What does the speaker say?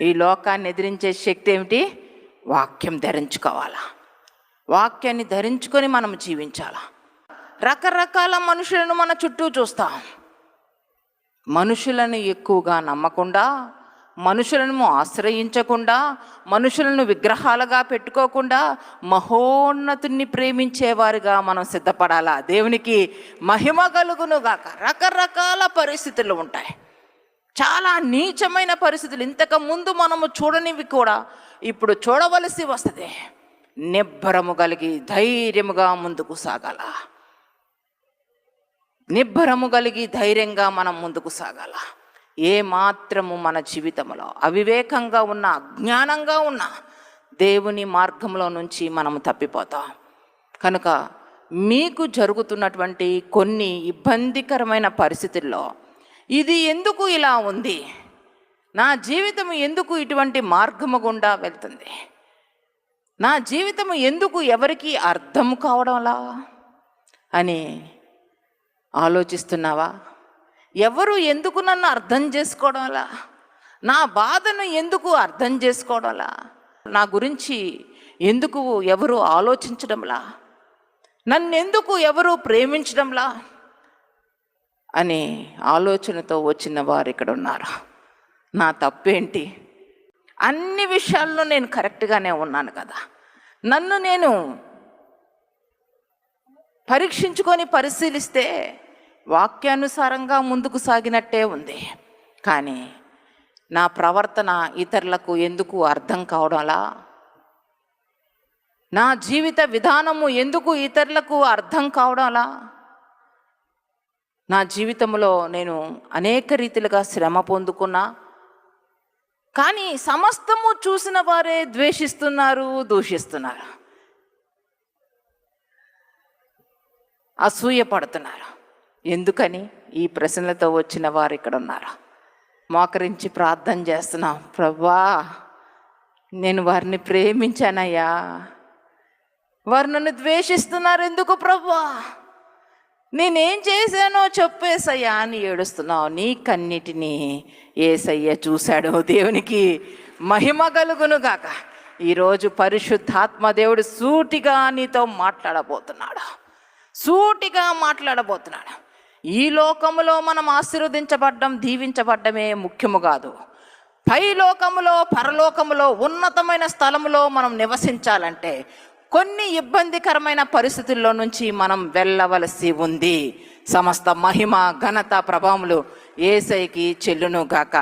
ఈ లోకాన్ని ఎదిరించే శక్తి ఏమిటి? వాక్యం ధరించుకోవాలా. వాక్యాన్ని ధరించుకొని మనం జీవించాలా. రకరకాల మనుషులను మన చుట్టూ చూస్తాం. మనుషులను ఎక్కువగా నమ్మకుండా, మనుషులను ఆశ్రయించకుండా, మనుషులను విగ్రహాలుగా పెట్టుకోకుండా మహోన్నతుని ప్రేమించేవారుగా మనం సిద్ధపడాలా. దేవునికి మహిమ కలుగునుగాక. రకరకాల పరిస్థితులు ఉంటాయి, చాలా నీచమైన పరిస్థితులు. ఇంతకు ముందు మనము చూడనివి కూడా ఇప్పుడు చూడవలసి వస్తుంది. నిబ్బరము కలిగి ధైర్యముగా ముందుకు సాగాల. నిబ్బరము కలిగి ధైర్యంగా మనం ముందుకు సాగాల. ఏ మాత్రము మన జీవితంలో అవివేకంగా ఉన్న, అజ్ఞానంగా ఉన్న దేవుని మార్గంలో నుంచి మనము తప్పిపోతాం. కనుక మీకు జరుగుతున్నటువంటి కొన్ని ఇబ్బందికరమైన పరిస్థితుల్లో ఇది ఎందుకు ఇలా ఉంది, నా జీవితం ఎందుకు ఇటువంటి మార్గము గుండా వెళ్తుంది, నా జీవితం ఎందుకు ఎవరికి అర్థం కావడంలా అని ఆలోచిస్తున్నావా? ఎవరు ఎందుకు నన్ను అర్థం చేసుకోవడంలా, నా బాధను ఎందుకు అర్థం చేసుకోవడంలా, నా గురించి ఎందుకు ఎవరు ఆలోచించడంలా, నన్నెందుకు ఎవరు ప్రేమించడంలా అనే ఆలోచనతో వచ్చిన వారు ఇక్కడ ఉన్నారు. నా తప్పేంటి? అన్ని విషయాల్లో నేను కరెక్ట్గానే ఉన్నాను కదా. నన్ను నేను పరీక్షించుకొని పరిశీలిస్తే వాక్యానుసారంగా ముందుకు సాగినట్టే ఉంది. కానీ నా ప్రవర్తన ఇతరులకు ఎందుకు అర్థం కావడంలా, నా జీవిత విధానము ఎందుకు ఇతరులకు అర్థం కావడంలా, నా జీవితంలో నేను అనేక రీతిలుగా శ్రమ పొందుకున్నా, కానీ సమస్తము చూసిన వారే ద్వేషిస్తున్నారు, దూషిస్తున్నారు, అసూయ పడుతున్నారు. ఎందుకని? ఈ ప్రశ్నలతో వచ్చిన వారు ఇక్కడ ఉన్నారు. మోకరించి ప్రార్థన చేస్తున్నాం. ప్రభువా, నేను వారిని ప్రేమించానయ్యా, వారు నన్ను ద్వేషిస్తున్నారు ఎందుకు ప్రభువా, నేనేం చేశానో చెప్పేసయ్యా అని ఏడుస్తున్నావు. నీ కన్నిటిని యేసయ్య చూశాడు. దేవునికి మహిమ కలుగునుగాక. ఈరోజు పరిశుద్ధాత్మ దేవుడు సూటిగా నీతో మాట్లాడబోతున్నాడు. సూటిగా మాట్లాడబోతున్నాడు. ఈ లోకములో మనం ఆశీర్వదించబడ్డం, దీవించబడ్డమే ముఖ్యము కాదు. పై లోకములో, పరలోకములో, ఉన్నతమైన స్థలములో మనం నివసించాలంటే కొన్ని ఇబ్బందికరమైన పరిస్థితుల్లో నుంచి మనం వెళ్ళవలసి ఉంది. సమస్త మహిమ, ఘనత, ప్రభావములు యేసయ్యకి చెల్లును గాక.